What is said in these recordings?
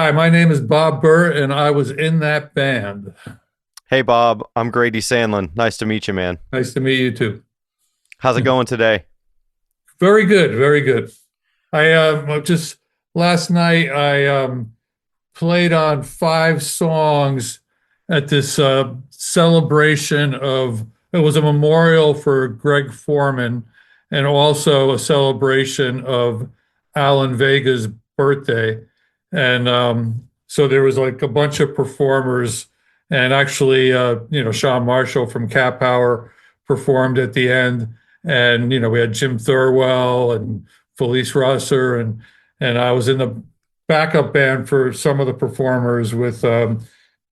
Hi, my name is Bob Bert, and I was in that band. Hey Bob, I'm Grady Sandlin. Nice to meet you, man. Nice to meet you too. How's it going today? Very good, very good. I just last night I played on five songs at this celebration of it was a memorial for Greg Foreman and also a celebration of Alan Vega's birthday. And so there was like a bunch of performers and actually Sean Marshall from Cat Power performed at the end. And we had Jim Thurwell and Felice Rosser and I was in the backup band for some of the performers with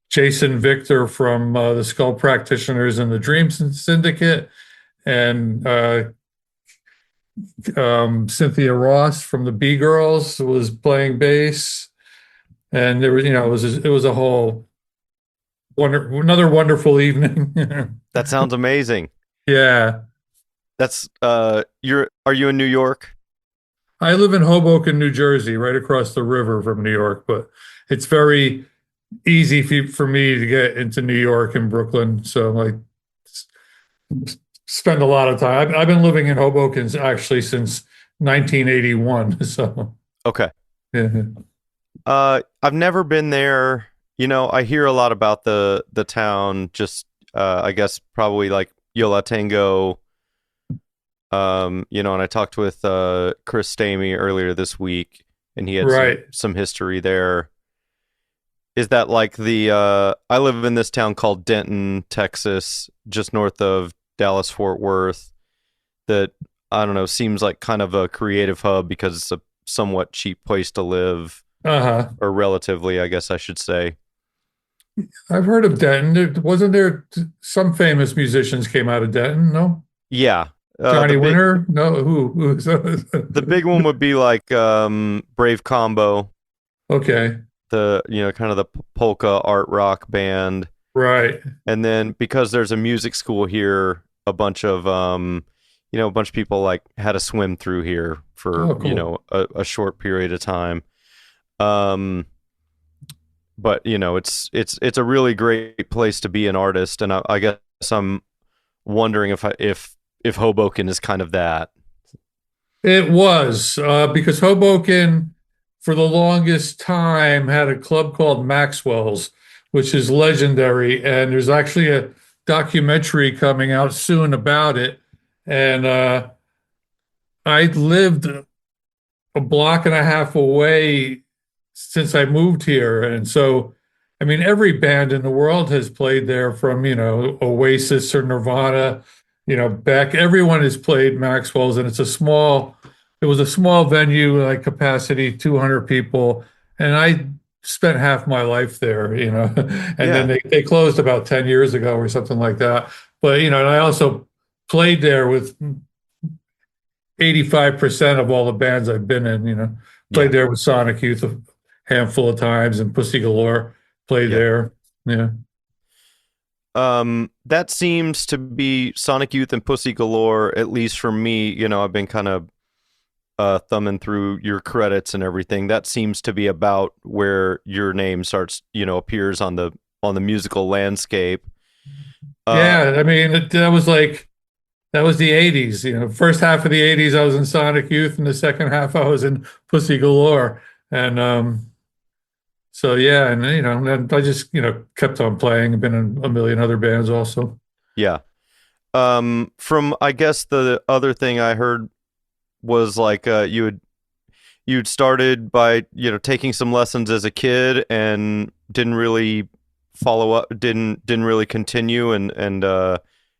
Jason Victor from the Skull Practitioners and the Dream Syndicate, and Cynthia Ross from the B Girls was playing bass, and there was, it was a whole another wonderful evening. That sounds amazing. Yeah, That's are you in New York? I live in Hoboken, New Jersey, right across the river from New York, but it's very easy for me to get into New York and Brooklyn. So I spend a lot of time. I've been living in Hoboken actually since 1981. So Okay. yeah. I've never been there. I hear a lot about the town, just I guess probably like Yo La Tengo. And I talked with Chris Stamey earlier this week and he had Right. some history there. Is that like I live in this town called Denton, Texas, just north of Dallas Fort Worth, that I don't know, seems like kind of a creative hub because it's a somewhat cheap place to live, Uh-huh. or relatively, I guess I should say. I've heard of Denton. Wasn't there some famous musicians came out of Denton? No? Yeah. Johnny Winter? No, who's The big one would be like Brave Combo, Okay. the kind of the polka art rock band. Right. And then because there's a music school here, a bunch of a bunch of people like had a swim through here for Oh, cool. a short period of time. um but it's a really great place to be an artist, and I guess I'm wondering if Hoboken is kind of that. It was because Hoboken, for the longest time, had a club called Maxwell's, which is legendary. And there's actually a documentary coming out soon about it. And I lived a block and a half away since I moved here. And so, I mean, every band in the world has played there from, Oasis or Nirvana, Beck. Everyone has played Maxwell's, and it was a small venue, like capacity 200 people. And I spent half my life there, and then Yeah. they closed about 10 years ago or something like that. But, and I also played there with 85% of all the bands I've been in, played Yeah. there with Sonic Youth a handful of times and Pussy Galore played Yeah. there. Yeah. That seems to be Sonic Youth and Pussy Galore, at least for me. I've been kind of thumbing through your credits and everything. That seems to be about where your name starts, appears on the musical landscape. Yeah. I mean, that was the 80s. First half of the 80s, I was in Sonic Youth, and the second half, I was in Pussy Galore. And so, yeah. And, and I just, kept on playing. I've been in a million other bands also. Yeah. From I guess the other thing I heard was like you'd started by taking some lessons as a kid and didn't really follow up, didn't really continue, and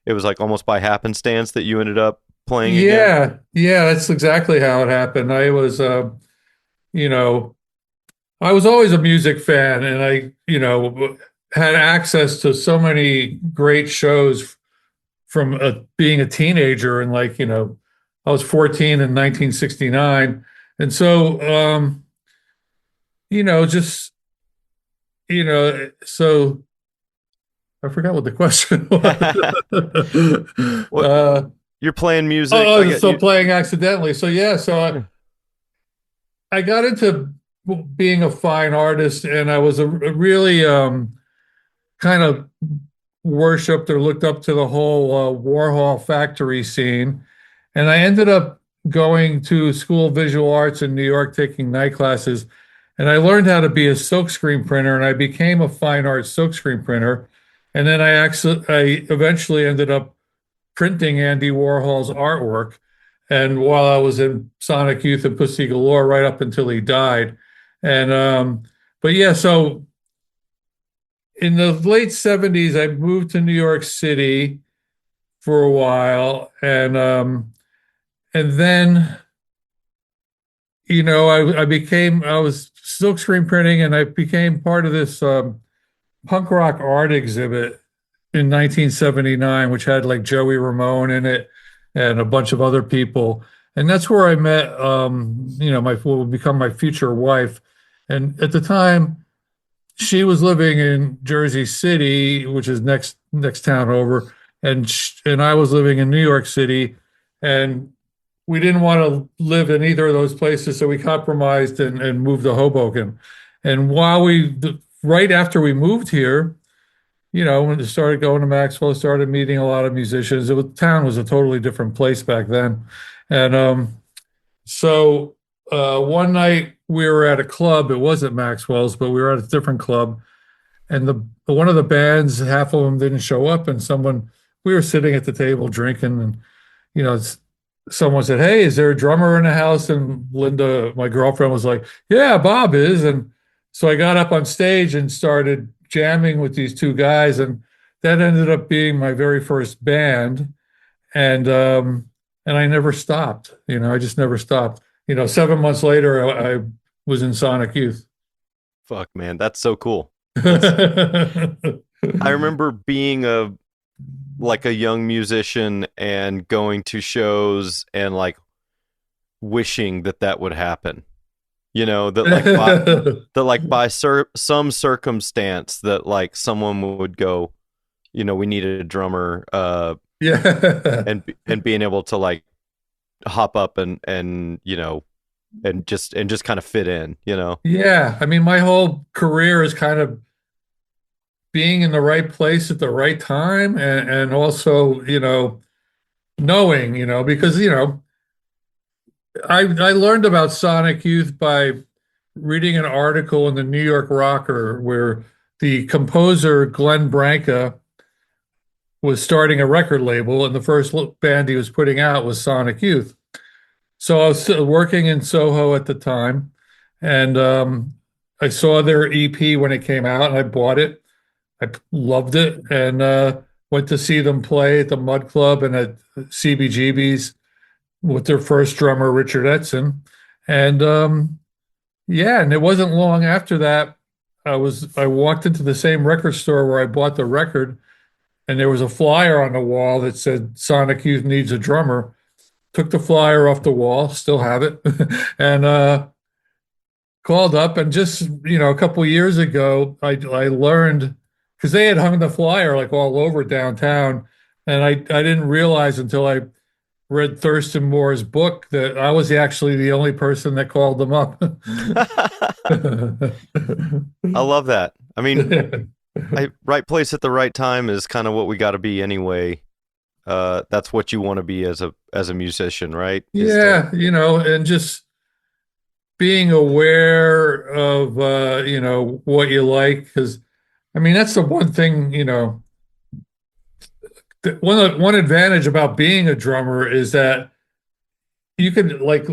it was like almost by happenstance that you ended up playing again. Yeah. Yeah. That's exactly how it happened. You know, I was always a music fan, and I, had access to so many great shows from being a teenager. And like, I was 14 in 1969. And so, just, so I forgot what the question was. What, you're playing music, I Oh, get so you. playing accidentally. So yeah, so I got into being a fine artist, and I was a really kind of worshipped or looked up to the whole Warhol factory scene. And I ended up going to School of Visual Arts in New York, taking night classes. And I learned how to be a silkscreen printer, and I became a fine art silkscreen printer. And then I eventually ended up printing Andy Warhol's artwork. And while I was in Sonic Youth and Pussy Galore, right up until he died. And but yeah, so in the late 70s, I moved to New York City for a while, and then I was silk screen printing, and I became part of this punk rock art exhibit in 1979, which had like Joey Ramone in it and a bunch of other people. And that's where I met, my what would become my future wife. And at the time, she was living in Jersey City, which is next town over, and I was living in New York City, and we didn't want to live in either of those places, so we compromised and moved to Hoboken. And right after we moved here, when we started going to Maxwell, started meeting a lot of musicians. Town was a totally different place back then, and so one night we were at a club. It wasn't Maxwell's, but we were at a different club, and the one of the bands, half of them didn't show up, and we were sitting at the table drinking, and you know, someone said, "Hey, is there a drummer in the house?" And Linda, my girlfriend, was like, "Yeah, Bob is." And so I got up on stage and started jamming with these two guys, and that ended up being my very first band. And I never stopped. I just never stopped. 7 months later, I was in Sonic Youth. Fuck, man, that's so cool. That's, I remember being a young musician and going to shows and like wishing that would happen. By some circumstance that like someone would go, we needed a drummer, Yeah. and being able to like hop up and just kind of fit in. Yeah. I mean, my whole career is kind of being in the right place at the right time, and also, knowing, because, I learned about Sonic Youth by reading an article in the New York Rocker where the composer Glenn Branca was starting a record label, and the first band he was putting out was Sonic Youth. So I was working in Soho at the time, and I saw their EP when it came out, and I bought it. I loved it, and went to see them play at the Mud Club and at CBGB's with their first drummer, Richard Edson. And yeah, and it wasn't long after that, I walked into the same record store where I bought the record, and there was a flyer on the wall that said Sonic Youth needs a drummer. Took the flyer off the wall, still have it, and called up, and just a couple of years ago, I learned, because they had hung the flyer like all over downtown, and I didn't realize until I read Thurston Moore's book that I was actually the only person that called them up. I love that. I mean, right place at the right time is kind of what we got to be anyway. That's what you want to be as a musician, right? Yeah, and just being aware of what you like, because I mean that's the one thing, one advantage about being a drummer is that you can like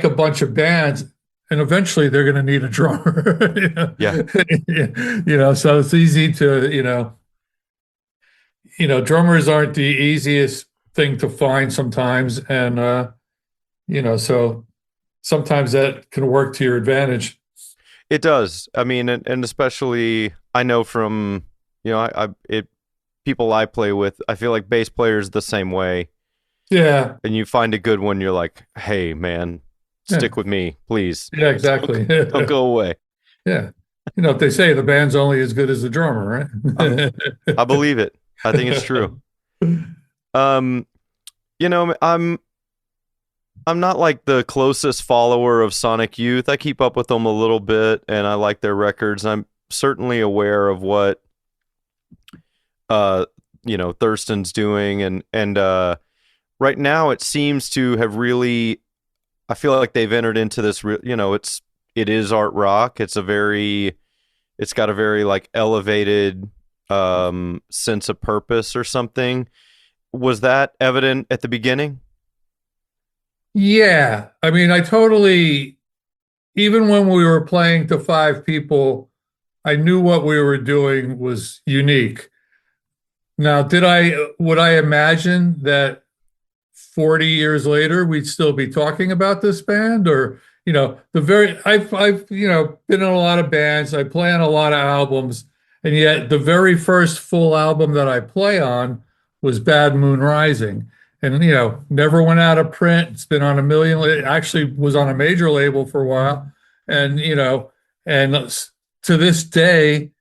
a bunch of bands, and eventually they're going to need a drummer. Yeah. So it's easy to, drummers aren't the easiest thing to find sometimes, and so sometimes that can work to your advantage. It does. I mean, and especially I know from people I play with, I feel like bass players the same way. Yeah. And you find a good one, you're like, hey man, stick with me, please. Yeah, exactly. Don't go away. Yeah. If they say the band's only as good as the drummer, right? I believe it. I think it's true. I'm I'm not like the closest follower of Sonic Youth. I keep up with them a little bit, and I like their records. I'm certainly aware of what uh Thurston's doing, and right now it seems to have really. I feel like they've entered into this. It is art rock. It's got a very like elevated sense of purpose or something. Was that evident at the beginning? Yeah, I mean, I totally, even when we were playing to five people, I knew what we were doing was unique. Now, would I imagine that 40 years later we'd still be talking about this band? Or, I've, been in a lot of bands, I play on a lot of albums, and yet the very first full album that I play on was Bad Moon Rising. And, never went out of print. It's been on a million, it actually was on a major label for a while. And, and to this day,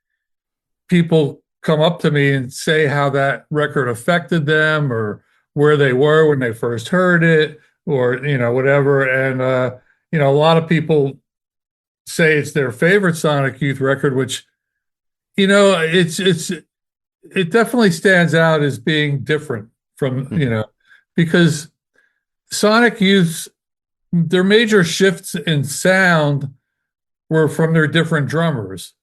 people come up to me and say how that record affected them or where they were when they first heard it or whatever. And a lot of people say it's their favorite Sonic Youth record, which it definitely stands out as being different from because Sonic Youth, their major shifts in sound were from their different drummers.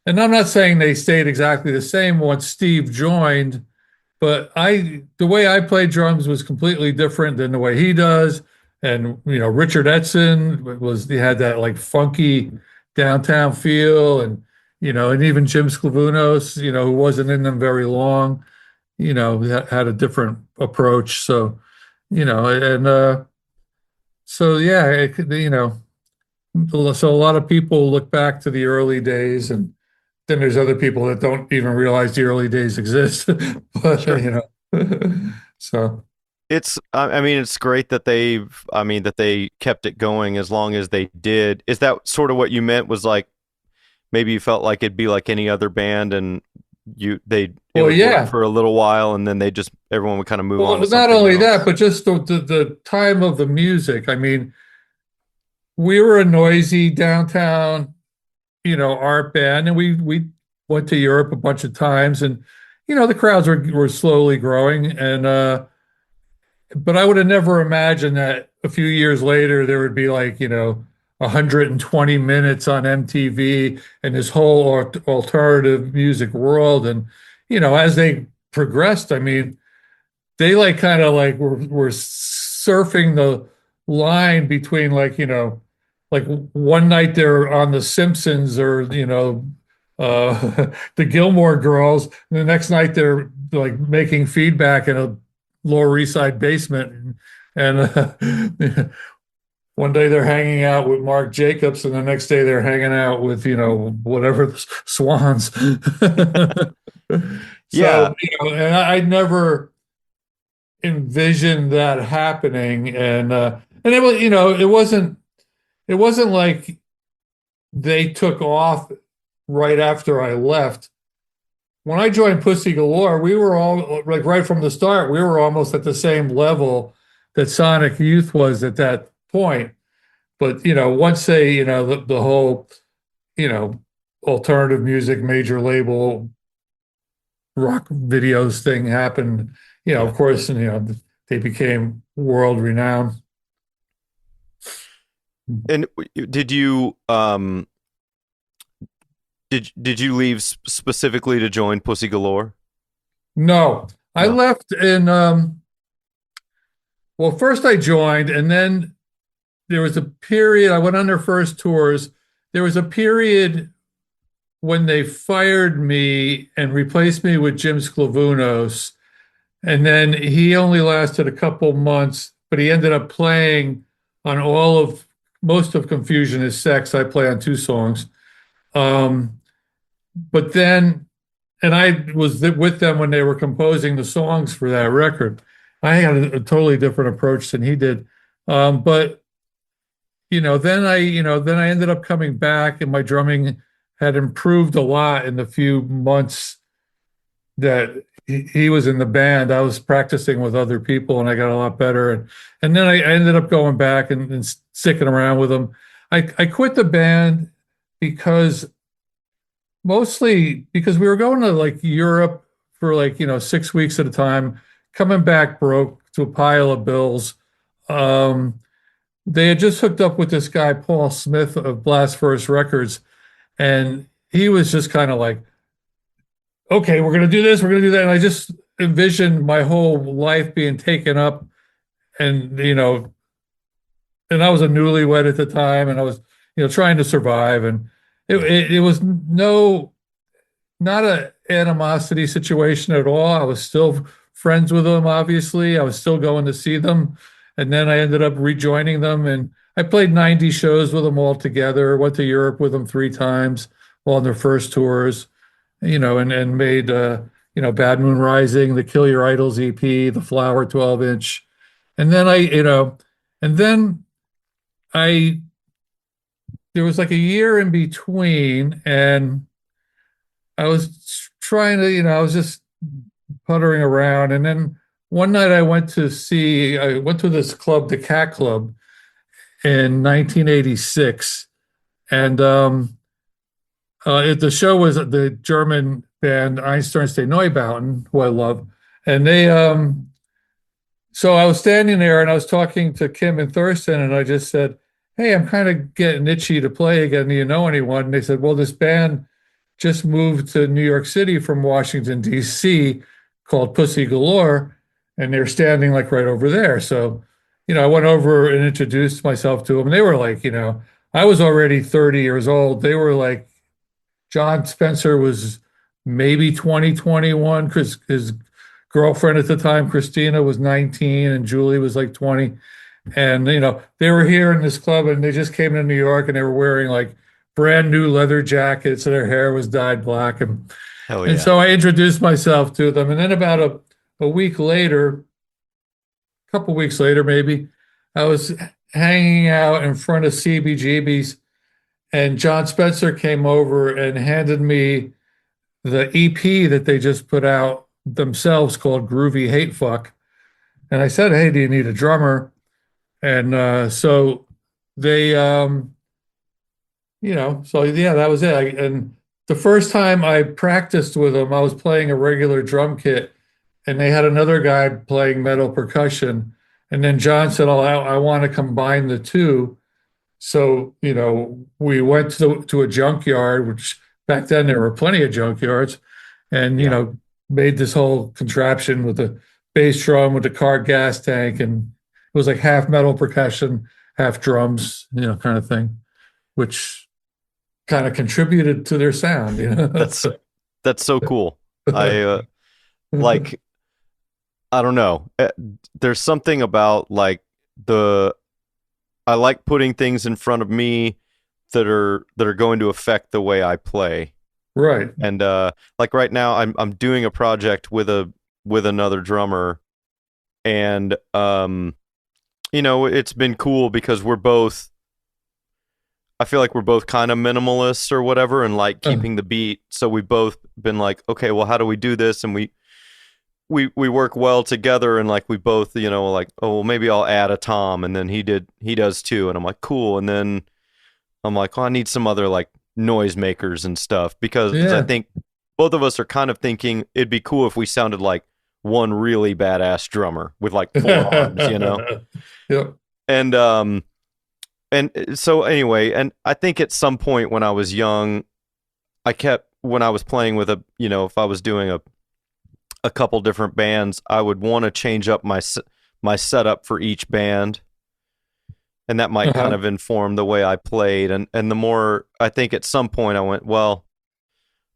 And I'm not saying they stayed exactly the same once Steve joined, but the way I played drums was completely different than the way he does. And Richard Edson he had that like funky downtown feel, and and even Jim Sclavunos, who wasn't in them very long, had a different approach. So, and so yeah, so a lot of people look back to the early days, and then there's other people that don't even realize the early days exist. But Sure. So I mean, it's great that they kept it going as long as they did. Is that sort of what you meant? Was like maybe you felt like it'd be like any other band, and it well, would work yeah. for a little while, and then everyone would kind of move Well, on to not something only that, else. but just the time of the music. I mean, we were a noisy downtown, art band, and we went to Europe a bunch of times, and the crowds were slowly growing, and but I would have never imagined that a few years later there would be like 120 minutes on MTV and this whole alternative music world. And as they progressed, I mean, they like kind of like were surfing the line between like one night they're on The Simpsons or the Gilmore Girls, and the next night they're like making feedback in a Lower East Side basement, and one day they're hanging out with Mark Jacobs, and the next day they're hanging out with whatever the Swans. Yeah, So and I never envisioned that happening, and it was it wasn't like they took off right after I left. When I joined Pussy Galore, we were all like right from the start, we were almost at the same level that Sonic Youth was at that point. But once they, the whole, you know, alternative music major label rock videos thing happened, yeah. of course, and they became world renowned. And did you did you leave specifically to join Pussy Galore? No, I No. left in well, first I joined, and then there was a period, I went on their first tours. There was a period when they fired me and replaced me with Jim Sclavunos. And then he only lasted a couple months, but he ended up playing on most of Confusion is Sex. I play on two songs. Um, but then, and I was with them when they were composing the songs for that record. I had a totally different approach than he did. But then I ended up coming back, and my drumming had improved a lot in the few months that he was in the band. I was practicing with other people, and I got a lot better. And then I ended up going back and sticking around with him. I quit the band because mostly because we were going to like Europe for like 6 weeks at a time, coming back broke to a pile of bills. Um, they had just hooked up with this guy Paul Smith of Blast First Records, and he was just kind of like, okay, we're going to do this, we're going to do that. And I just envisioned my whole life being taken up, and, and I was a newlywed at the time, and I was, trying to survive. And it was not a animosity situation at all. I was still friends with them, obviously. I was still going to see them. And then I ended up rejoining them. And I played 90 shows with them all together, went to Europe with them 3 times on their first tours, and made, Bad Moon Rising, the Kill Your Idols EP, the Flower 12-inch. And then and then I, there was like a year in between, and I was trying to, I was just puttering around. And then one night I went to this club, the Cat Club, in 1986. And the show was the German band Einstürmste Neubauten, who I love. And so I was standing there and I was talking to Kim and Thurston, and I just said, hey, I'm kind of getting itchy to play again. Do you know anyone? And they said, well, this band just moved to New York City from Washington, D.C., called Pussy Galore, and they're standing like right over there. So, I went over and introduced myself to them. They were like, I was already 30 years old. They were like, John Spencer was maybe 20, 21, because his girlfriend at the time, Christina, was 19, and Julie was like 20. And, they were here in this club, and they just came to New York, and they were wearing like brand new leather jackets, and their hair was dyed black. Hell And yeah. so I introduced myself to them. And then about a week later, a couple weeks later, maybe, I was hanging out in front of CBGB's, and John Spencer came over and handed me the EP that they just put out themselves called Groovy Hate Fuck. And I said, hey, do you need a drummer? And so they, so yeah, that was it. And the first time I practiced with them, I was playing a regular drum kit, and they had another guy playing metal percussion. And then John said, oh, I want to combine the two. So, we went to a junkyard, which back then there were plenty of junkyards, and, Yeah. made this whole contraption with the bass drum with the car gas tank. And it was like half metal percussion, half drums, kind of thing, which kind of contributed to their sound, That's that's so cool. I like I don't know. There's something about like the I like putting things in front of me that are going to affect the way I play. Right. And like right now I'm doing a project with another drummer, and it's been cool because I feel like we're both kind of minimalists or whatever, and like keeping the beat. So we've both been like, okay, well, how do we do this? And we work well together, and like we both, like, oh, well, maybe I'll add a tom, and then he does too, and I'm like, cool. And then I'm like, oh, I need some other like noisemakers and stuff, because I Yeah. think both of us are kind of thinking it'd be cool if we sounded like one really badass drummer with like 4 arms. Yep. And so anyway, and I think at some point when I was young, when I was playing with if I was doing a couple different bands, I would want to change up my setup for each band, and that might kind Uh-huh. of inform the way I played. And the more, I think at some point I went, well,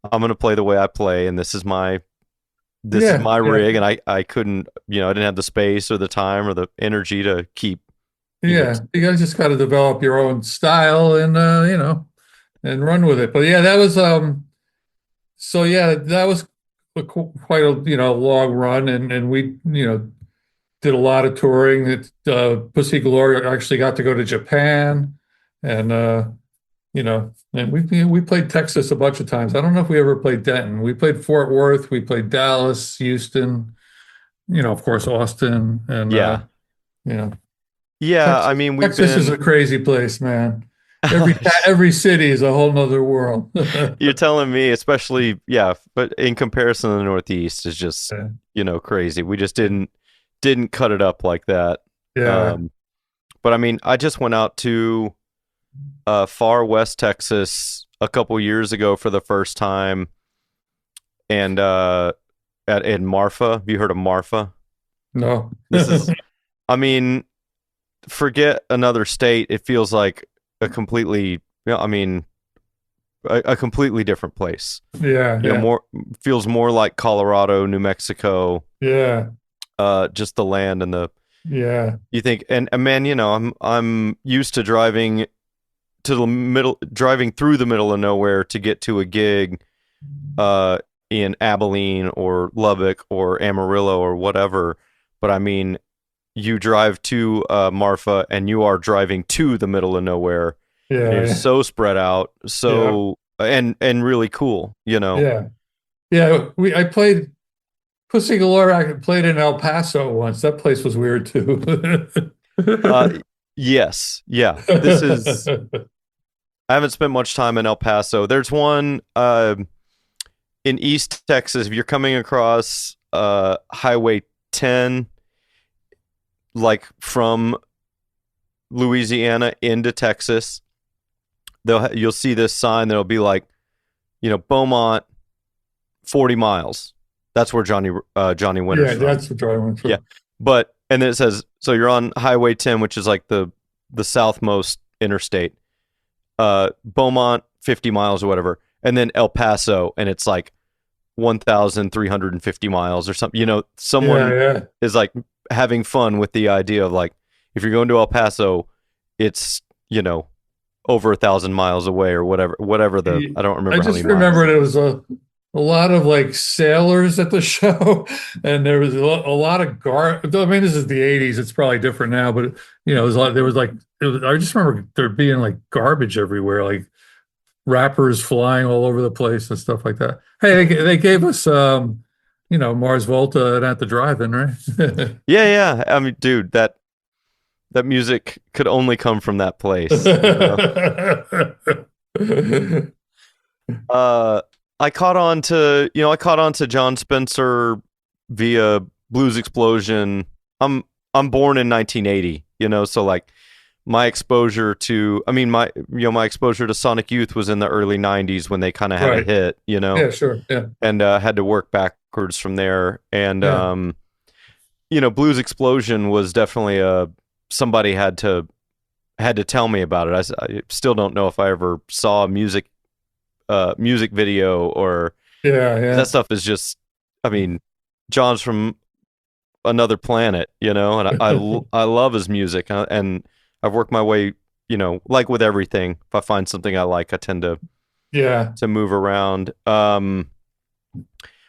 I'm going to play the way I play, and this is my Yeah. Yeah. rig, and I couldn't, I didn't have the space or the time or the energy to keep, you know, Yeah. You guys just got to develop your own style, and and run with it. But yeah, that was so yeah, that was quite a long run, and we did a lot of touring. Pussy Galore actually got to go to Japan, and and we played Texas a bunch of times. I don't know if we ever played Denton. We played Fort Worth, we played Dallas, Houston, of course, Austin, and Yeah. you know, Yeah, I Texas. mean, we've Texas is a been crazy place, man. Every city is a whole nother world. you're telling me, especially, yeah, but in comparison to the Northeast is just, Yeah, crazy. We just didn't cut it up like that. yeah, Um, but I mean, I just went out to far west Texas a couple years ago for the first time, and in Marfa. Have you heard of Marfa? no, This is, I mean, forget another state. It feels like a completely, I mean, a completely different place. yeah, yeah, More feels more like Colorado, New Mexico. yeah, Just the land and the yeah, you think, and man, I'm used to driving through the middle of nowhere to get to a gig, uh, in Abilene or Lubbock or Amarillo or whatever. But I mean, you drive to Marfa and you are driving to the middle of nowhere, and it's yeah, so spread out, yeah, so and really cool, yeah, yeah. I played Pussy Galore. I played in El Paso once. That place was weird too. Uh, yes, yeah. This is. I haven't spent much time in El Paso. There's one in East Texas. If you're coming across Highway 10, like from Louisiana into Texas, you'll see this sign that'll be like, Beaumont, 40 miles. That's where Johnny Winter's Yeah, from. that's what I went Yeah, for. but and then it says so you're on Highway 10, which is like the southmost interstate. Beaumont, 50 miles or whatever, and then El Paso, and it's like 1,350 miles or something. Yeah, Someone yeah. is like having fun with the idea of like, if you're going to El Paso, it's over 1,000 miles away or whatever I don't I remember how just many miles. remember there was a lot of like sailors at the show, and there was a lot of I mean, this is the '80s; it's probably different now, but it was like there was like I just remember there being like garbage everywhere, like wrappers flying all over the place and stuff like that. Hey, they gave us Mars Volta and at the drive-in, right? Yeah, yeah. I mean, dude, that music could only come from that place. Uh, I caught on to John Spencer via Blues Explosion. I'm born in 1980, so like my exposure to, I mean, my exposure to Sonic Youth was in the early 90s when they kind of had a Right. hit, Yeah, sure. Yeah. and had to work backwards from there. And Yeah. Blues Explosion was definitely somebody had to tell me about it. I still don't know if I ever saw a music video, or Yeah, that yeah. stuff is just, I mean, John's from another planet, and I love his music, and I've worked my way, like with everything. If I find something I like, I tend to Yeah. move around.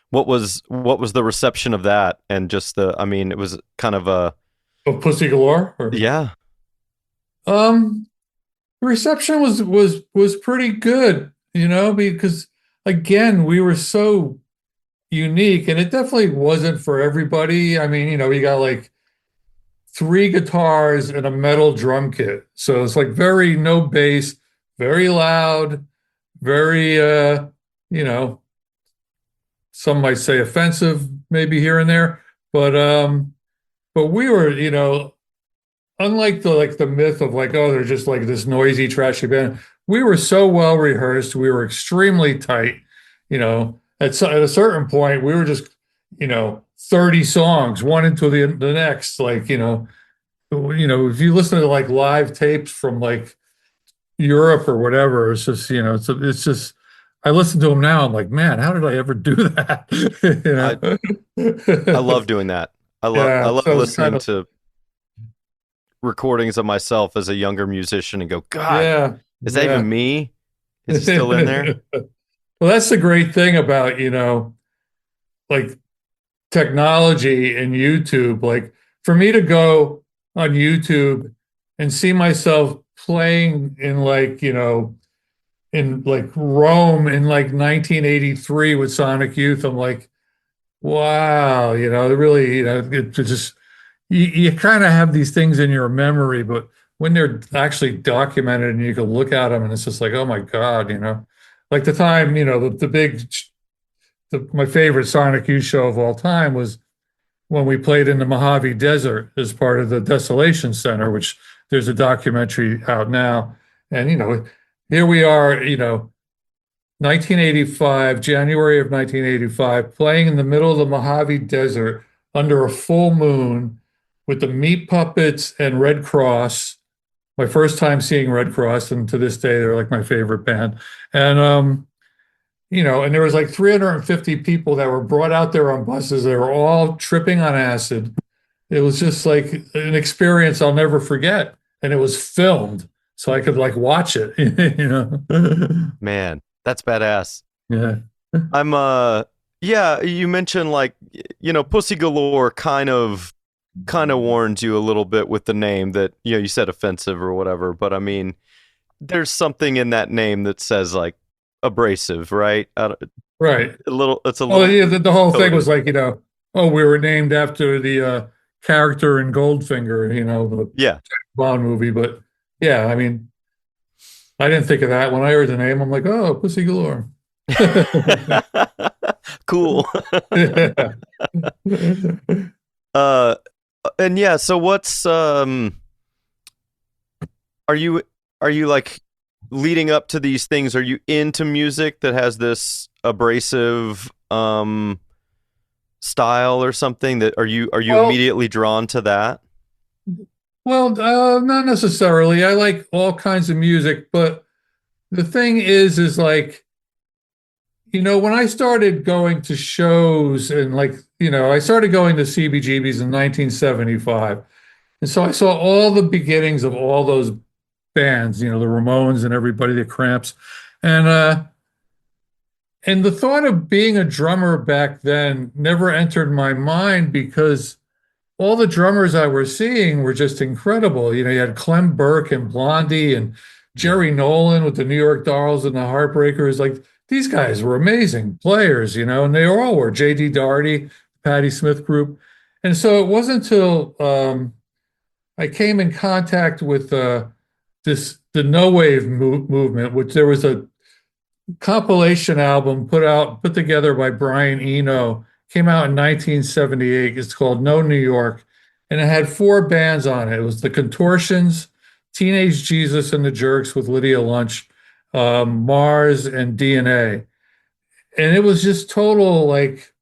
What was the reception of that, and just I mean, it was kind of a, Oh, Pussy Galore? yeah. Um, the reception was pretty good, because again, we were so unique, and it definitely wasn't for everybody. I mean, we got like three guitars and a metal drum kit. So it's like very no bass, very loud, very you know, some might say offensive, maybe here and there. But we were, unlike the myth of like, oh, they're just like this noisy, trashy band. We were so well rehearsed. We were extremely tight. At a certain point, we were just, 30 songs, one into the next. Like, if you listen to like live tapes from like Europe or whatever, it's just, it's just. I listen to them now. I'm like, man, how did I ever do that? I I love doing that. I Yeah. love So it's kind listening of, to recordings of myself as a younger musician and go, God, yeah, is that yeah. even me? Is he still in there? Well, that's the great thing about, like technology and YouTube. Like for me to go on YouTube and see myself playing in like, in like Rome in like 1983 with Sonic Youth. I'm like, wow, it really, it just you kind of have these things in your memory, but when they're actually documented and you can look at them and it's just like, oh my God, like the time, the big, my favorite Sonic Youth show of all time was when we played in the Mojave Desert as part of the Desolation Center, which there's a documentary out now. And, here we are, 1985, January of 1985, playing in the middle of the Mojave Desert under a full moon with the Meat Puppets and Red Cross. My first time seeing Red Cross, and to this day, they're like my favorite band. And, and there was like 350 people that were brought out there on buses. They were all tripping on acid. It was just like an experience I'll never forget. And it was filmed so I could like watch it, Man, that's badass. Yeah. I'm yeah, you mentioned like Pussy Galore kind of warns you a little bit with the name that you said offensive or whatever, but I mean there's something in that name that says like abrasive, right? Right. It's a Oh, little yeah. The whole thing coded. was like, oh, we were named after the character in Goldfinger, the Yeah. Bond movie. But yeah, I mean, I didn't think of that when I heard the name. I'm like, oh, Pussy Galore. Cool. Yeah. uh and yeah, so what's are you like leading up to these things, are you into music that has this abrasive style or something that are you Well, immediately drawn to that? not necessarily. I like all kinds of music, but the thing is like, when I started going to shows and like, I started going to CBGBs in 1975. And so I saw all the beginnings of all those bands, the Ramones and everybody, the Cramps. And the thought of being a drummer back then never entered my mind because all the drummers I was seeing were just incredible. You had Clem Burke and Blondie and Yeah. Jerry Nolan with the New York Dolls and the Heartbreakers. Like these guys were amazing players, and they all were. J.D. Daugherty, Patti Smith group. And so it wasn't until I came in contact with the no wave movement, which there was a compilation album put together by Brian Eno, came out in 1978. It's called No New York, and it had four bands on it. It was the Contortions, Teenage Jesus and the Jerks with Lydia Lunch, Mars, and DNA. And it was just total like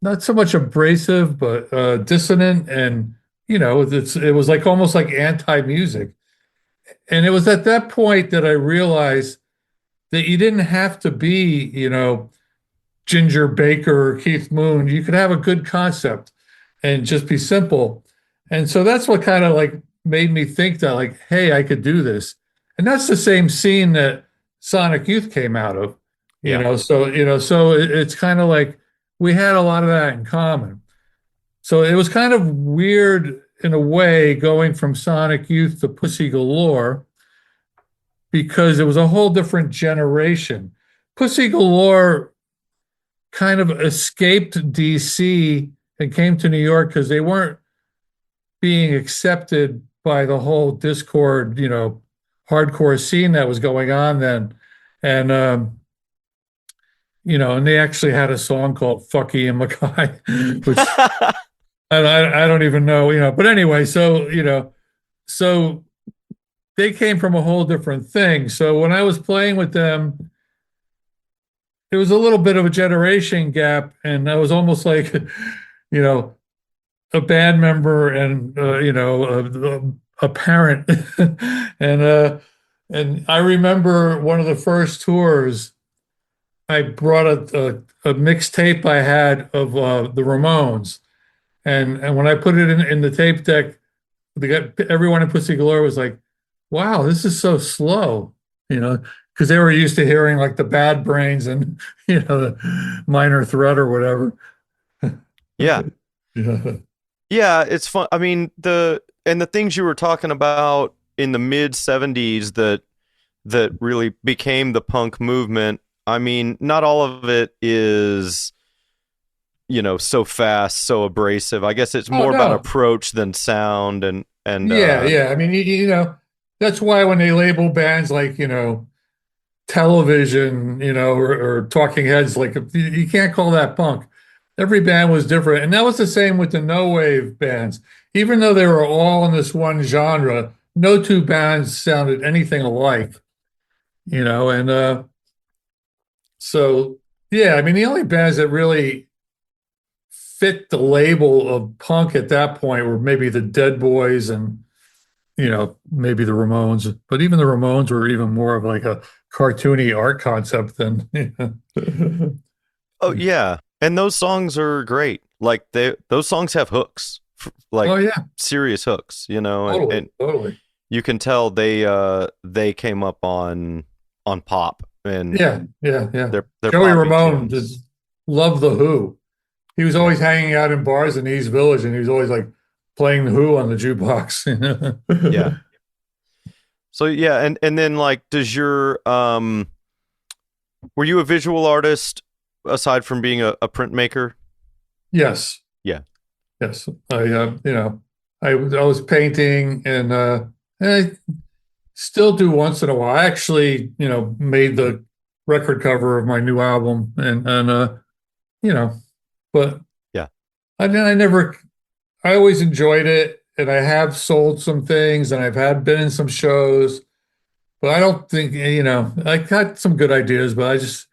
not so much abrasive, but dissonant, and it was like almost like anti-music. And it was at that point that I realized that you didn't have to be, Ginger Baker or Keith Moon. You could have a good concept and just be simple. And so that's what kind of like made me think that like, hey, I could do this. And that's the same scene that Sonic Youth came out of, Yeah. so it's kind of like we had a lot of that in common. So it was kind of weird in a way going from Sonic Youth to Pussy Galore because it was a whole different generation. Pussy Galore kind of escaped DC and came to New York because they weren't being accepted by the whole Discord, hardcore scene that was going on then. And, and they actually had a song called Fucky and Mackay, which I don't even know, but anyway, so they came from a whole different thing. So when I was playing with them, there was a little bit of a generation gap, and I was almost like, you know, a band member and a parent, and and I remember one of the first tours. I brought a mixtape I had of the Ramones, and when I put it in the tape deck, everyone in Pussy Galore was like, "Wow, this is so slow," because they were used to hearing like the Bad Brains and the Minor Threat or whatever. Yeah. Yeah. Yeah, it's fun. I mean, the things you were talking about in the mid 70s that that really became the punk movement. I mean, not all of it is, so fast, so abrasive. I guess it's Oh more about no. approach than sound and Yeah, yeah. I mean, that's why when they label bands like, television, or Talking Heads, like you can't call that punk. Every band was different. And that was the same with the no wave bands. Even though they were all in this one genre, no two bands sounded anything alike, and so yeah, I mean the only bands that really fit the label of punk at that point were maybe the Dead Boys and maybe the Ramones, but even the Ramones were even more of like a cartoony art concept than. oh yeah, and those songs are great. Like those songs have hooks, Oh like yeah, serious hooks, totally, and totally. you can tell they came up on pop, and Yeah, yeah, yeah. they're Joey poppy Ramone tunes. just loved the Who. He was Yeah. always hanging out in bars in East Village, and he was always like playing the Who on the Yeah. jukebox. So yeah, and then like does your were you a visual artist aside from being a printmaker? Yes, Yeah. yes. I was painting, and I still do once in a while. I actually, made the record cover of my new album, and you know, but Yeah. I never, I always enjoyed it, and I have sold some things, and I've had been in some shows, but I don't think, I got some good ideas, but I just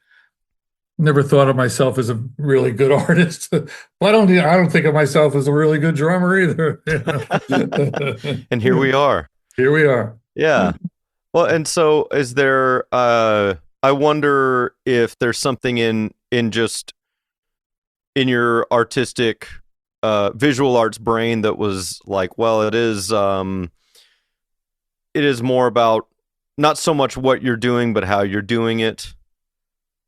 never thought of myself as a really good artist. Well, I don't think of myself as a really good drummer either. And here we are. Here we are. Yeah. Well, and so is there I wonder if there's something in just in your artistic visual arts brain that was like, well, it is more about not so much what you're doing but how you're doing it.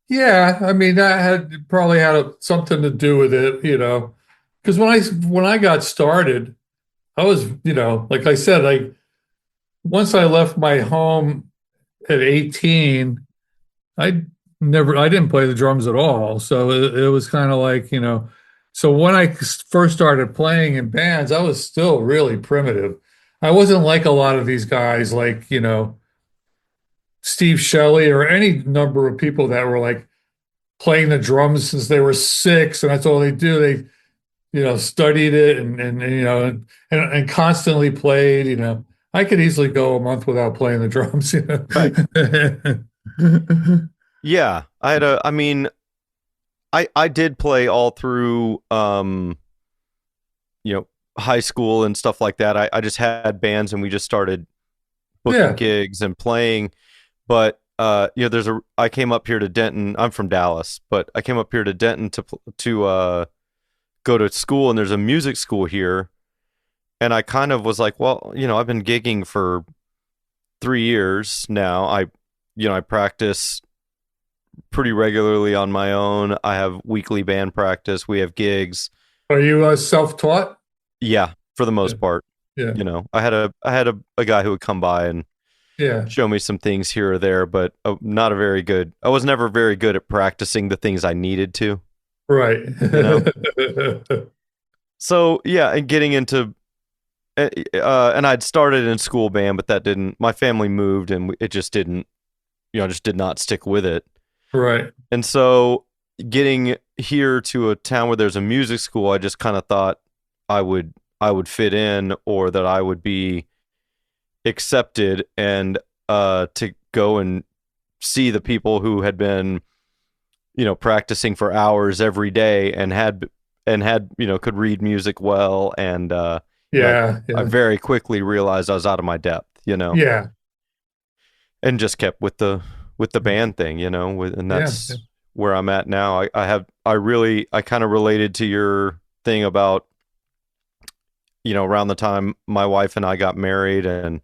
Yeah, I mean that had probably had something to do with it, because when I got started, I was, like I said, like once I left my home at 18, I didn't play the drums at all. So it was kind of like, so when I first started playing in bands, I was still really primitive. I wasn't like a lot of these guys, like, Steve Shelley or any number of people that were like playing the drums since they were six, and that's all they do. They, studied it and and constantly played. I could easily go a month without playing the drums. Right. Yeah. I mean, I did play all through you know, high school and stuff like that. I just had bands and we just started booking Yeah. gigs and playing. But I came up here to Denton. I'm from Dallas, but I came up here to Denton to go to school, and there's a music school here. And I kind of was like, well, I've been gigging for 3 years now. I practice pretty regularly on my own. I have weekly band practice. We have gigs. Are you self-taught? Yeah, for the Yeah. most part. Yeah. I had a guy who would come by and Yeah. show me some things here or there, but not a very good. I was never very good at practicing the things I needed to, Right. you know. So yeah, and getting into and I'd started in school band, but that didn't. My family moved, and it just didn't. Just did not stick with it. Right. And so getting here to a town where there's a music school, I just kind of thought I would fit in, or that I would be accepted, and to go and see the people who had been practicing for hours every day and had could read music well, and Yeah. I Yeah. very quickly realized I was out of my depth, Yeah. and just kept with the band thing, and Yeah. that's where I'm at now. I kind of related to your thing about around the time my wife and I got married, and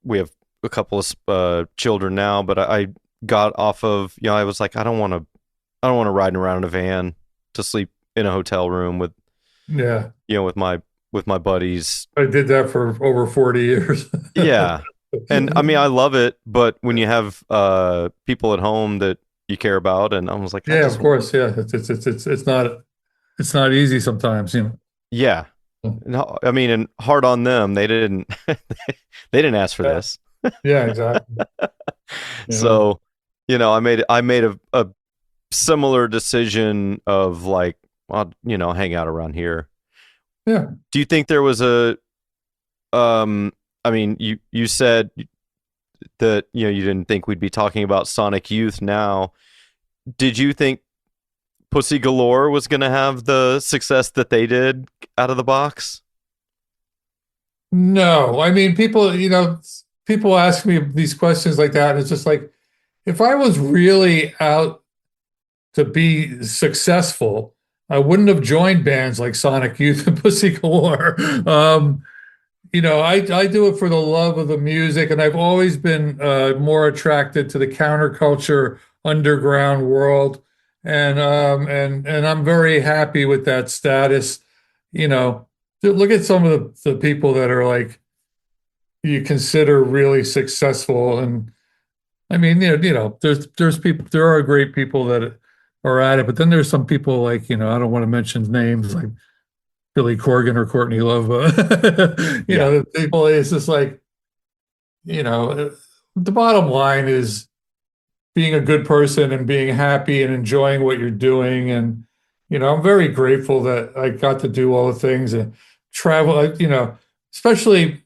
we have a couple of children now, but I got off of I was like, I don't want to ride around in a van to sleep in a hotel room with Yeah. with my buddies. I did that for over 40 years. Yeah. And I mean, I love it, but when you have people at home that you care about, and I was like, I Yeah, of just, course. Yeah, it's not easy sometimes, yeah. No, I mean, and hard on them. They didn't they didn't ask for Yeah, this. yeah, exactly. You know. So, I made a similar decision of like, well, hang out around here. Yeah. Do you think there was a I mean, you said that you didn't think we'd be talking about Sonic Youth now. Did you think Pussy Galore was going to have the success that they did out of the box? No, I mean, people ask me these questions like that, and it's just like, if I was really out to be successful, I wouldn't have joined bands like Sonic Youth and Pussy Galore. I do it for the love of the music, and I've always been more attracted to the counterculture underground world, and I'm very happy with that status. You know, look at some of the people that are like you consider really successful, and I mean, there's people, there are great people that are at it, but then there's some people like, I don't want to mention names like Billy Corgan or Courtney Love. Yeah. The people, it's just like, the bottom line is being a good person and being happy and enjoying what you're doing. And, I'm very grateful that I got to do all the things and travel, especially,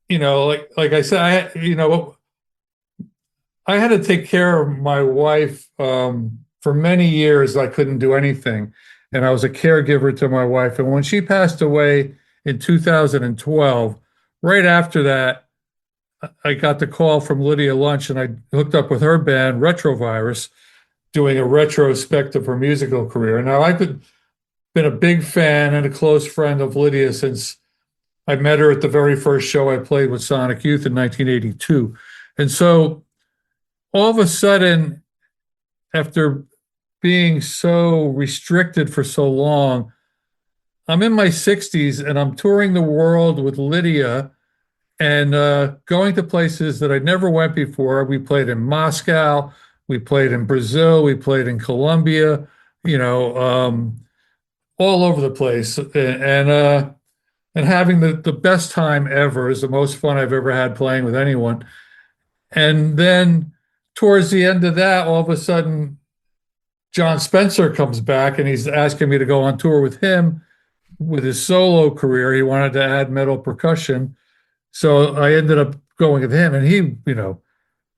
like I said, I had to take care of my wife for many years. I couldn't do anything, and I was a caregiver to my wife. And when she passed away in 2012, right after that, I got the call from Lydia Lunch, and I hooked up with her band Retrovirus, doing a retrospect of her musical career. Now I've been a big fan and a close friend of Lydia since I met her at the very first show I played with Sonic Youth in 1982, and so all of a sudden, after being so restricted for so long, I'm in my 60s and I'm touring the world with Lydia and going to places that I never went before. We played in Moscow, we played in Brazil, we played in Colombia, you know, all over the place, and having the best time ever is the most fun I've ever had playing with anyone. And then towards the end of that, all of a sudden, John Spencer comes back and he's asking me to go on tour with him with his solo career. He wanted to add metal percussion. So I ended up going with him. And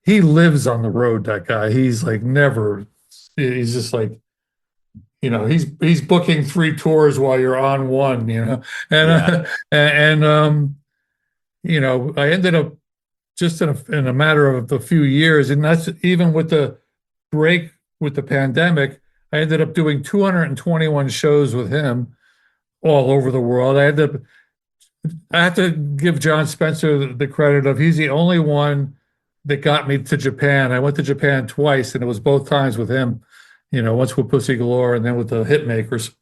he lives on the road, that guy. He's like never, he's just like, he's booking 3 tours while you're on one, and, Yeah. I ended up just in a matter of a few years, and that's even with the break with the pandemic, I ended up doing 221 shows with him all over the world. I have to give John Spencer the credit of he's the only one that got me to Japan. I went to Japan twice, and it was both times with him. Once with Pussy Galore and then with the Hitmakers.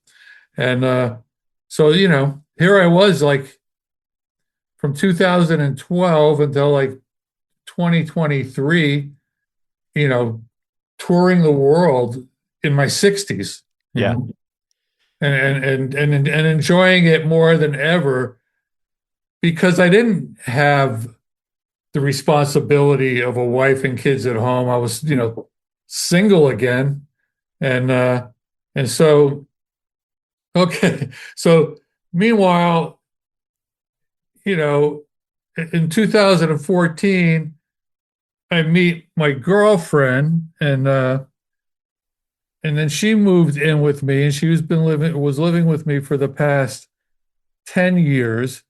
And so here I was like from 2012 until like 2023, you know, touring the world in my 60s, Yeah. and enjoying it more than ever because I didn't have the responsibility of a wife and kids at home. I was, single again. And so, okay. So meanwhile, you know, in 2014, I meet my girlfriend, and then she moved in with me, and she was living with me for the past 10 years.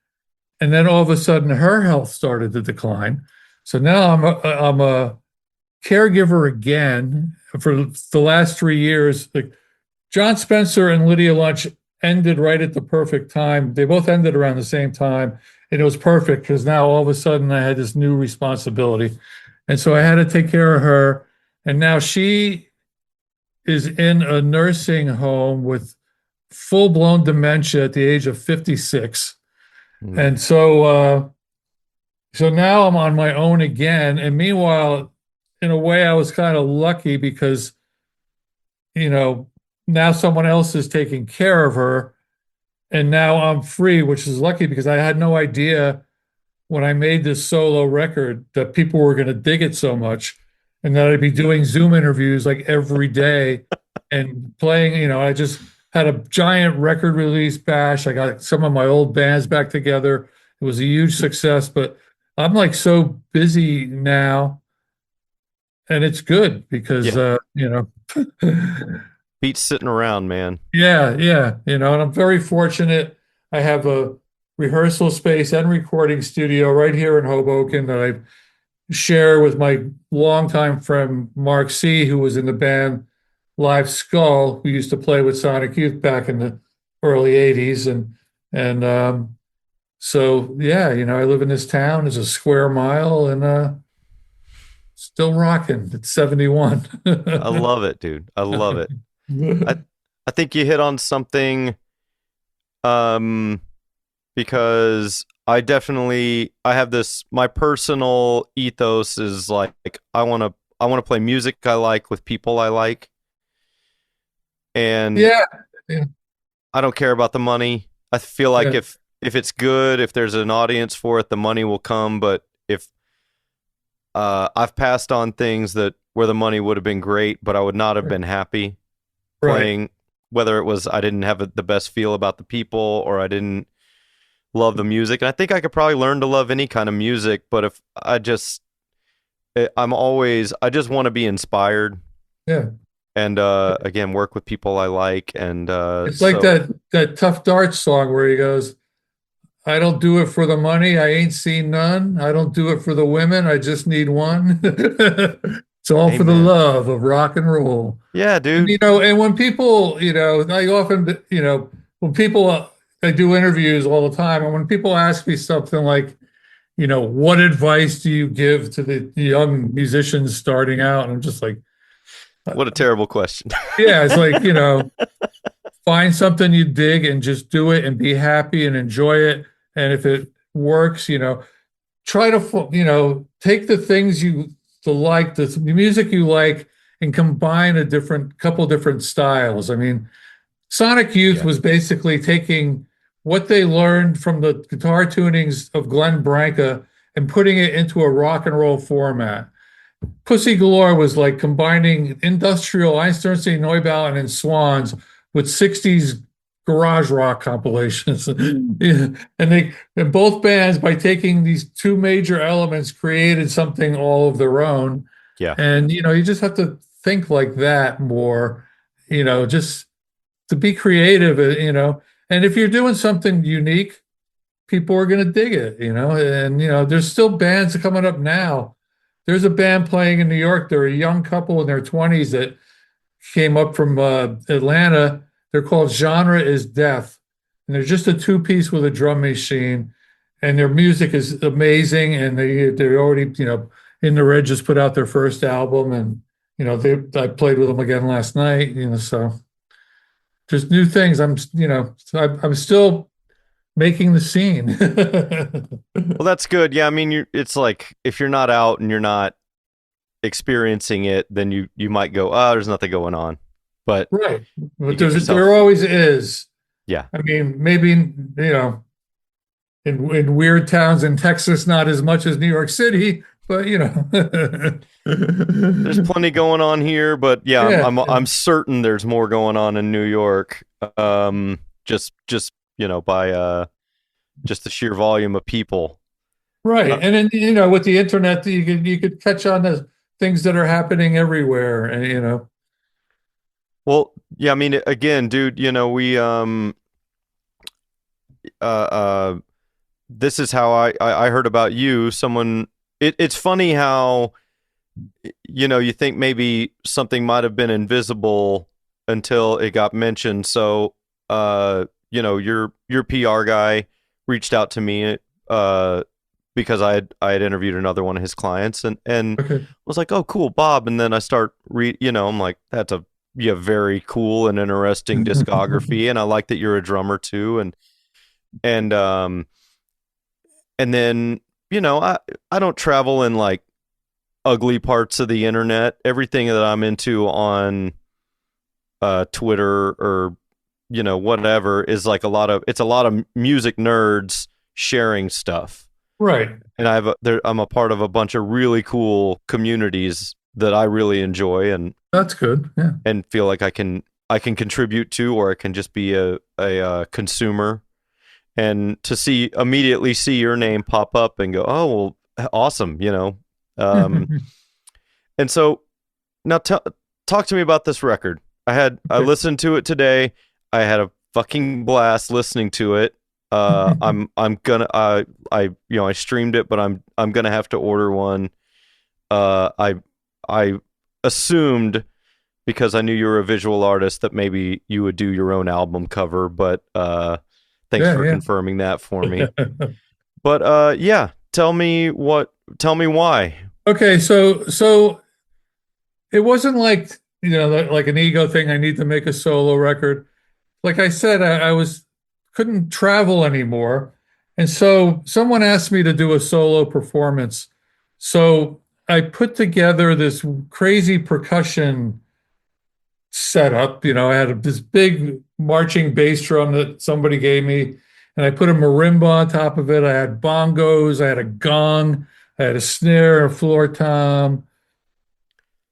And then all of a sudden her health started to decline. So now I'm a caregiver again for the last 3 years. Like John Spencer and Lydia Lunch ended right at the perfect time. They both ended around the same time. And it was perfect because now all of a sudden I had this new responsibility. And so I had to take care of her. And now she is in a nursing home with full blown dementia at the age of 56. Mm. And so, So now I'm on my own again. And meanwhile, in a way, I was kind of lucky because, you know, now someone else is taking care of her. And now I'm free, which is lucky because I had no idea when I made this solo record that people were going to dig it so much and that I'd be doing Zoom interviews like every day and playing, I just had a giant record release bash. I got some of my old bands back together. It was a huge success, but I'm like so busy now and it's good because, Yeah. Beats sitting around, man. yeah, yeah, and I'm very fortunate. I have a rehearsal space and recording studio right here in Hoboken that I share with my longtime friend Mark C., who was in the band Live Skull, who used to play with Sonic Youth back in the early '80s, and so yeah, I live in this town. It's a square mile, and still rocking. It's 71. I love it, dude. I love it. I I think you hit on something um because I have this, my personal ethos is like I want to play music I like with people I like, and Yeah, yeah, I don't care about the money. I feel like yeah, if it's good, if there's an audience for it, the money will come. But if I've passed on things that where the money would have been great, but I would not have been happy right. playing, whether it was I didn't have the best feel about the people or I didn't love the music. And I think I could probably learn to love any kind of music, but if I just I just want to be inspired Yeah. and again work with people I like, and It's like so that Tough Darts song where he goes, I don't do it for the money, I ain't seen none. I don't do it for the women, I just need one. It's all for the amen. love of rock and roll. Yeah, And dude. and when people, I often, when people I do interviews all the time, and when people ask me something like, what advice do you give to the young musicians starting out? And I'm just like, What a terrible question. yeah, it's like, find something you dig and just do it and be happy and enjoy it. And if it works, try to, take the things the music you like and combine a couple different styles. I mean, Sonic Youth Yeah. was basically taking what they learned from the guitar tunings of Glenn Branca and putting it into a rock and roll format. Pussy Galore was like combining industrial Einstürzende Neubauten and Swans with 60s garage rock compilations. Yeah. And both bands, by taking these two major elements, created something all of their own. Yeah. And you just have to think like that more, just to be creative, and if you're doing something unique, people are going to dig it, and there's still bands coming up now. There's a band playing in New York. They're a young couple in their 20s that came up from Atlanta. They're called Genre is Death, and they're just a two-piece with a drum machine, and their music is amazing. And they're already in the red, just put out their first album, and I played with them again last night. So there's new things. I'm still making the scene. Well, that's good. Yeah, I mean, it's like if you're not out and you're not experiencing it, then you might go, oh, there's nothing going on. But Right. you But get there yourself, always is. yeah. I mean, maybe, in weird towns in Texas, not as much as New York City, but There's plenty going on here, but yeah, yeah, I'm certain there's more going on in New York. Just by just the sheer volume of people. right. Uh, And then, with the internet, you could catch on to things that are happening everywhere. And well, yeah, I mean, again, dude, we uh uh this is how I heard about you. It's funny how you think maybe something might have been invisible until it got mentioned. So your PR guy reached out to me because I had interviewed another one of his clients, and okay. was like, oh, cool, Bob. And then I start I'm like, that's a yeah, very cool and interesting discography, and I like that you're a drummer too, and and then I don't travel in like ugly parts of the internet. Everything that I'm into on Twitter or whatever is like it's a lot of music nerds sharing stuff. Right. And I'm a part of a bunch of really cool communities that I really enjoy That's good. Yeah. and feel like I can contribute to, or I can just be a consumer. And to immediately see your name pop up and go, oh well, awesome, um, and so now talk to me about this record. I listened to it today. I had a fucking blast listening to it. I'm gonna I streamed it, but I'm gonna have to order one. I assumed, because I knew you were a visual artist, that maybe you would do your own album cover, but thanks Yeah, for yeah. confirming that for me. But yeah, tell me why. Okay, so it wasn't like, like an ego thing. I need to make a solo record. Like I said, I was couldn't travel anymore. And so someone asked me to do a solo performance. So I put together this crazy percussion setup. I had this big marching bass drum that somebody gave me, and I put a marimba on top of it. I had bongos, I had a gong, I had a snare, a floor tom,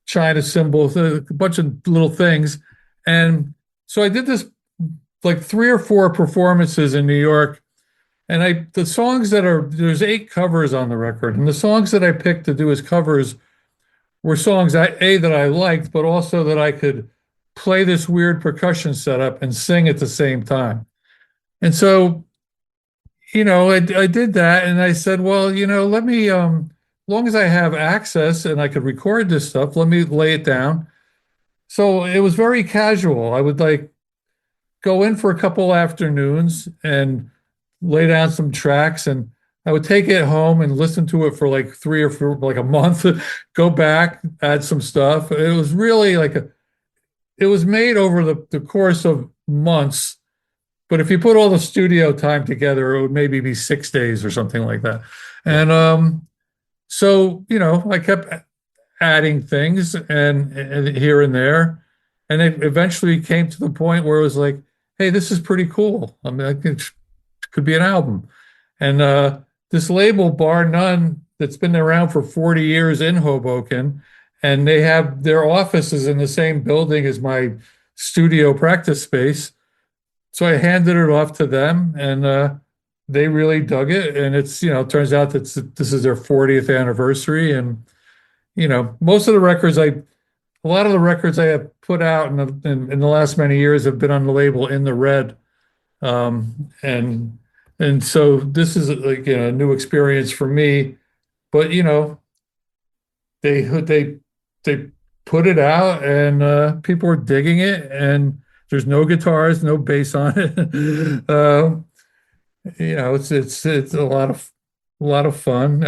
China cymbals, a bunch of little things. And so I did this like three or four performances in New York. And the songs there's 8 covers on the record. And the songs that I picked to do as covers were songs that I liked, but also that I could play this weird percussion setup and sing at the same time. And so, I did that, and I said, well, let me, as long as I have access and I could record this stuff, let me lay it down. So it was very casual. I would like go in for a couple afternoons and lay down some tracks, and I would take it home and listen to it for like 3 or 4, like a month, go back, add some stuff. It was really like it was made over the course of months. But if you put all the studio time together, it would maybe be 6 days or something like that. Yeah. And so, I kept adding things and here and there. And it eventually came to the point where it was like, hey, this is pretty cool. I mean, it could be an album. And this label, Bar None, that's been around for 40 years in Hoboken, and they have their offices in the same building as my studio practice space. So I handed it off to them, and they really dug it. And it's, turns out that this is their 40th anniversary. And, most of the records a lot of the records I have put out in the last many years have been on the label In the Red. And so this is like, a new experience for me. But, they put it out, and people are digging it, and there's no guitars, no bass on it. It's a lot of fun.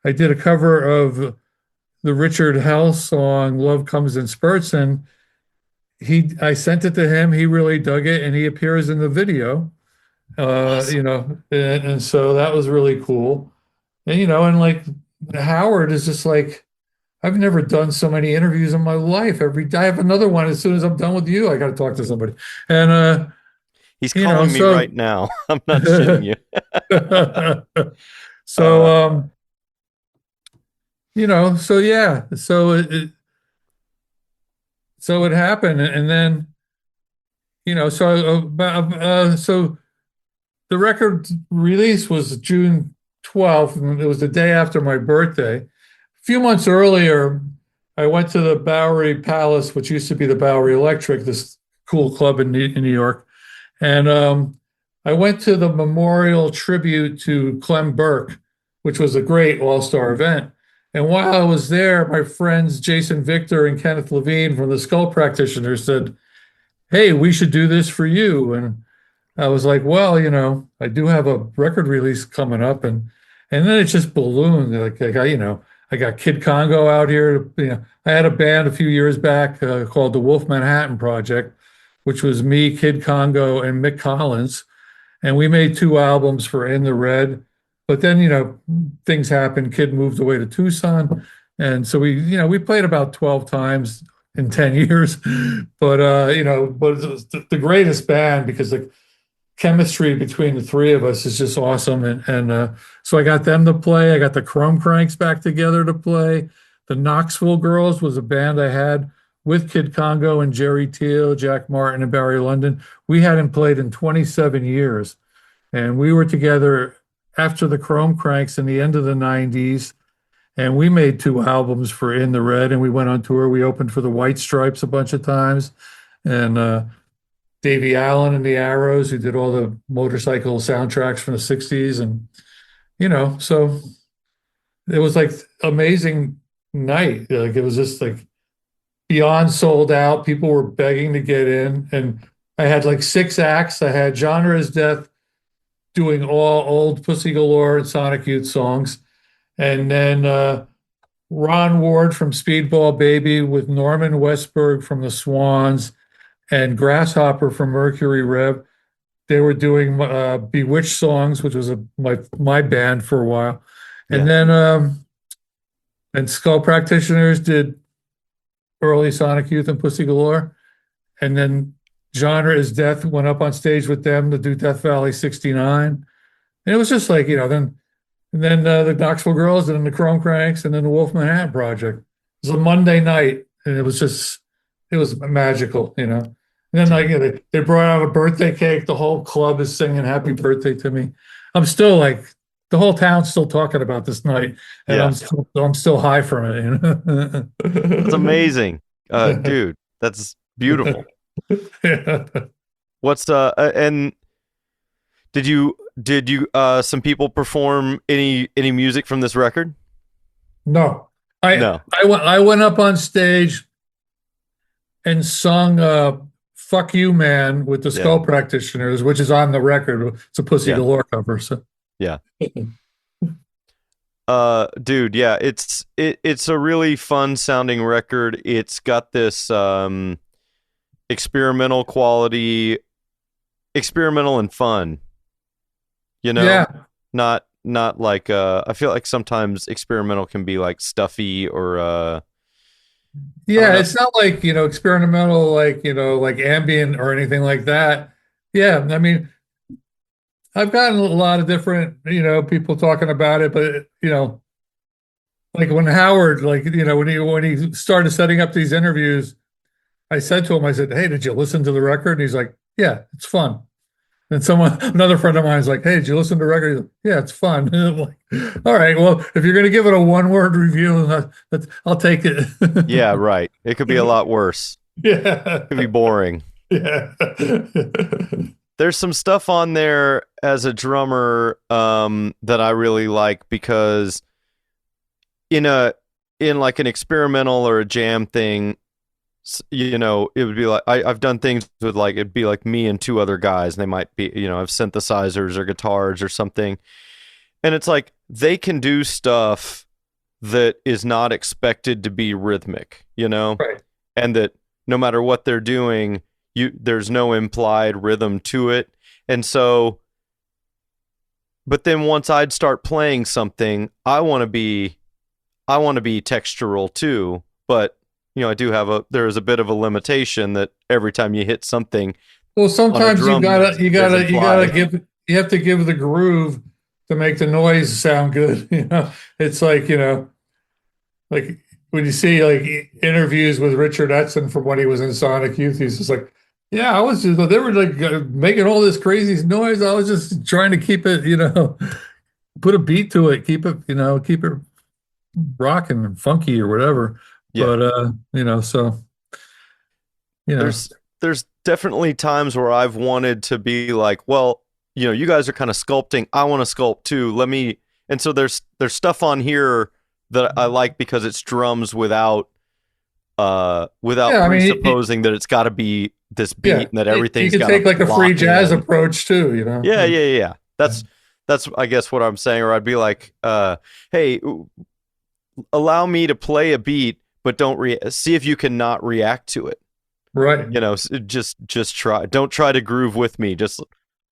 I did a cover of the Richard Hell song "Love Comes in Spurts," and I sent it to him. He really dug it, and he appears in the video. Awesome. And so that was really cool. And like Howard is just like, I've never done so many interviews in my life. Every day I have another one. As soon as I'm done with you, I got to talk to somebody. And He's calling me so right now. I'm not shitting you. so Uh, so yeah, so it happened, and then so the record release was June 12th, and it was the day after my birthday. A few months earlier, I went to the Bowery Palace, which used to be the Bowery Electric, this cool club in New York. And I went to the memorial tribute to Clem Burke, which was a great all-star event. And while I was there, my friends Jason Victor and Kenneth Levine from the Skull Practitioners said, hey, we should do this for you. And I was like, well, I do have a record release coming up. And then it just ballooned. Like I got Kid Congo out here. I had a band a few years back called the Wolf Manhattan Project, which was me, Kid Congo, and Mick Collins. And we made 2 albums for In the Red. But then, things happened. Kid moved away to Tucson. And so we played about 12 times in 10 years. But, but it was the greatest band because the chemistry between the three of us is just awesome. And so I got them to play. I got the Chrome Cranks back together to play. The Knoxville Girls was a band I had with Kid Congo and Jerry Teal, Jack Martin, and Barry London. We hadn't played in 27 years. And we were together after the Chrome Cranks in the end of the 90s. And we made two albums for In the Red, and we went on tour. We opened for the White Stripes a bunch of times. And Davey Allen and the Arrows, who did all the motorcycle soundtracks from the 60s. And, so it was like amazing night. Like it was just like beyond sold out. People were begging to get in. And I had like six acts. I had Genre is Death doing all old Pussy Galore and Sonic Youth songs. And then Ron Ward from Speedball Baby with Norman Westberg from the Swans and Grasshopper from Mercury Rev. They were doing Bewitched songs, which was my band for a while. And Yeah. then and Skull Practitioners did early Sonic Youth and Pussy Galore. And then Genre is Death went up on stage with them to do Death Valley 69. And it was just like, then the Knoxville Girls and then the Chrome Cranks and then the Wolf Manhattan Project. It was a Monday night and it was magical. And then like they brought out a birthday cake. The whole club is singing happy birthday to me. I'm still like, the whole town's still talking about this night and Yeah. I'm still high from it. That's amazing. Dude, that's beautiful. Yeah. What's and did you some people perform any music from this record? No, No. I went up on stage and sung "Fuck You, Man" with the Skull Practitioners, which is on the record. It's a Pussy Galore cover. So yeah, dude, yeah, it's a really fun sounding record. It's got this experimental quality, experimental and fun. Yeah. Not like I feel like sometimes experimental can be like stuffy or Yeah, it's not like, experimental, like, like ambient or anything like that. Yeah, I mean, I've gotten a lot of different, people talking about it, but, like when Howard, like, when he started setting up these interviews, I said to him, I said, "Hey, did you listen to the record?" And he's like, "Yeah, it's fun." And another friend of mine is like, "Hey, did you listen to the record?" He's like, "Yeah, it's fun." And I'm like, "All right, well, if you're going to give it a one-word review, I'll take it." yeah, right. It could be a lot worse. Yeah. It could be boring. Yeah. There's some stuff on there as a drummer that I really like because in like an experimental or a jam thing, it would be like I've done things with like it'd be like me and two other guys, and they might be have synthesizers or guitars or something, and it's like they can do stuff that is not expected to be rhythmic, Right. and that no matter what they're doing, there's no implied rhythm to it, and so. But then once I'd start playing something, I want to be textural too, but there's a bit of a limitation that every time you hit something. Well, sometimes you have to give the groove to make the noise sound good. It's like, like when you see like interviews with Richard Etzen from when he was in Sonic Youth, he's just like, yeah, they were like making all this crazy noise. I was just trying to keep it, put a beat to it, keep it rocking and funky or whatever. Yeah. But so there's definitely times where I've wanted to be like, well, you guys are kind of sculpting. I want to sculpt too. And so there's stuff on here that I like because it's drums without presupposing that it's got to be this beat and that everything's got to take like a free jazz approach too, Yeah. That's I guess what I'm saying. Or I'd be like, hey, allow me to play a beat, but don't see if you can not react to it. Right. Just try. Don't try to groove with me. Just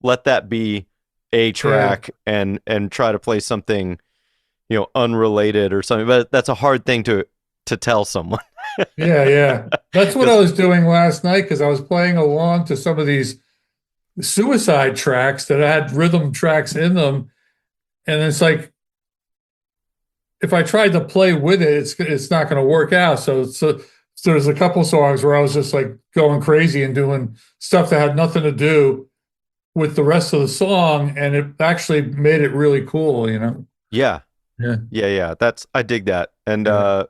let that be a Yeah. track and try to play something, unrelated or something. But that's a hard thing to tell someone. Yeah, yeah. That's what I 'Cause- was doing last night because I was playing along to some of these suicide tracks that had rhythm tracks in them. And it's like if I tried to play with it, it's not going to work out. So there's a couple songs where I was just like going crazy and doing stuff that had nothing to do with the rest of the song, and it actually made it really cool, you know? yeah, Yeah, yeah. I dig that. And yeah.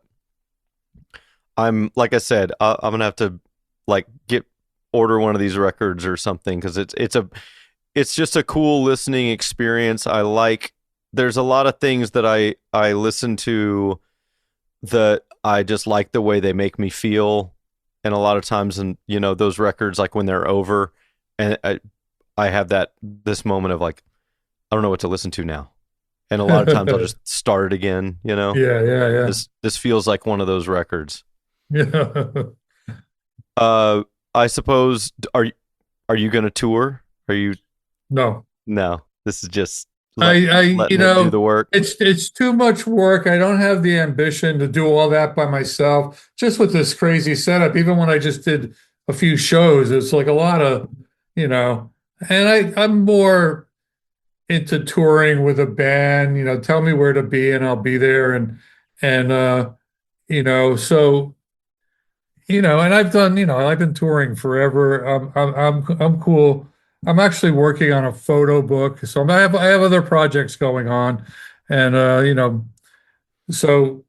I'm like I said, I'm gonna have to like get order one of these records or something because it's just a cool listening experience. I like. There's a lot of things that I listen to that I just like the way they make me feel, and a lot of times, and those records like when they're over, and I have this moment of like I don't know what to listen to now, and a lot of times I'll just start it again. Yeah, yeah, yeah. This feels like one of those records. Yeah. Uh, I suppose are you going to tour? Are you? No. No, this is just You letting it do know, the work. it's too much work. I don't have the ambition to do all that by myself. Just with this crazy setup, even when I just did a few shows, it's like a lot of, you know, and I'm more into touring with a band, tell me where to be and I'll be there and so and I've been touring forever. I'm cool. I'm actually working on a photo book, so I have other projects going on, and so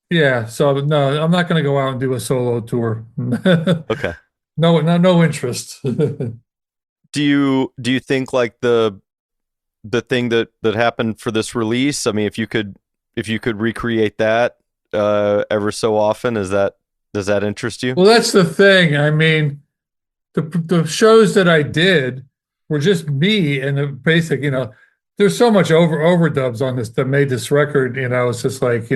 yeah. So no, I'm not going to go out and do a solo tour. Okay. No interest. Do you think like the thing that happened for this release? I mean, if you could recreate that ever so often, does that interest you? Well, that's the thing. I mean, the shows that I did were just me and the basic, there's so much overdubs on this that made this record, it's just like,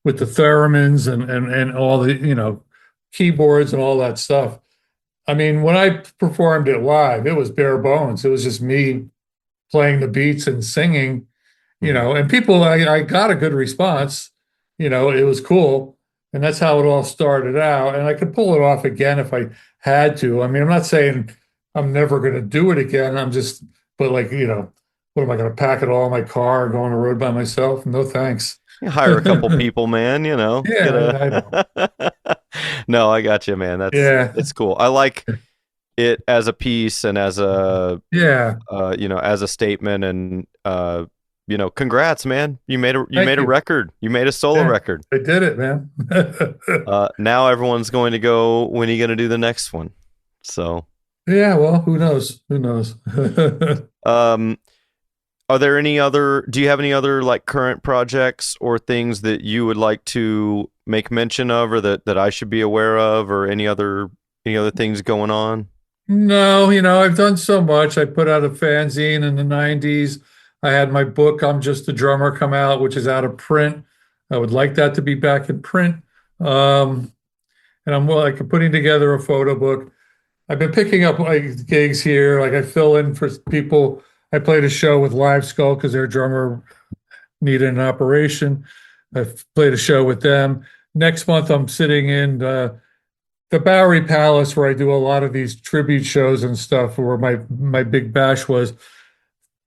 with the theremins and all the, keyboards and all that stuff. I mean, when I performed it live, it was bare bones. It was just me playing the beats and singing, Mhm. and people, I got a good response. It was cool. And that's how it all started out. And I could pull it off again if I had to. I mean, I'm not saying I'm never going to do it again. But like, what am I going to pack it all in my car and go on the road by myself? No, thanks. You hire a couple people, man, get Yeah, I know. a No, I got you, man. Yeah, It's cool. I like it as a piece and as a yeah. as a statement and congrats, man. You made Thank a you. record. You made a solo Yeah, record. I did it, man. Now everyone's going to go, when are you going to do the next one? So, Yeah, well, who knows? Who knows? um do you have any other like current projects or things that you would like to make mention of or that I should be aware of or any other things going on? No, I've done so much. I put out a fanzine in the 90s. I had my book, I'm Just a Drummer, come out, which is out of print. I would like that to be back in print. Um, and I'm like putting together a photo book. I've been picking up like gigs here. Like I fill in for people. I played a show with Live Skull because their drummer needed an operation. I've played a show with them. Next month, I'm sitting in the Bowery Palace where I do a lot of these tribute shows and stuff where my big bash was.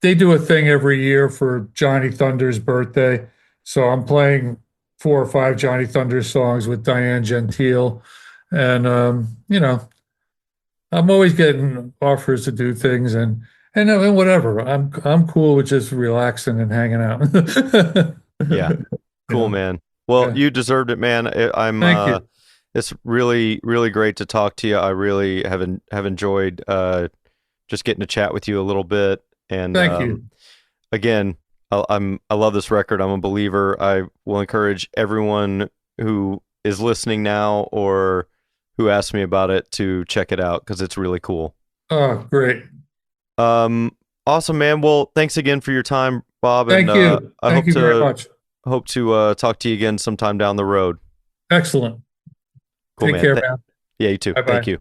They do a thing every year for Johnny Thunder's birthday. So I'm playing 4 or 5 Johnny Thunder songs with Diane Gentile. And I'm always getting offers to do things and whatever. I'm cool with just relaxing and hanging out. Yeah. Cool, Yeah. man. Well, Yeah. you deserved it, man. Thank you. It's really, really great to talk to you. I really have enjoyed just getting to chat with you a little bit. And Thank you. again, I love this record. I'm a believer. I will encourage everyone who is listening now or who asked me about it to check it out because it's really cool. Oh, great. Um, awesome, man. Well, thanks again for your time, Bob, and Thank you. I Thank you very much. hope to talk to you again sometime down the road. Excellent. Cool, Take man. care, man. Yeah, you too. Bye-bye. Thank you.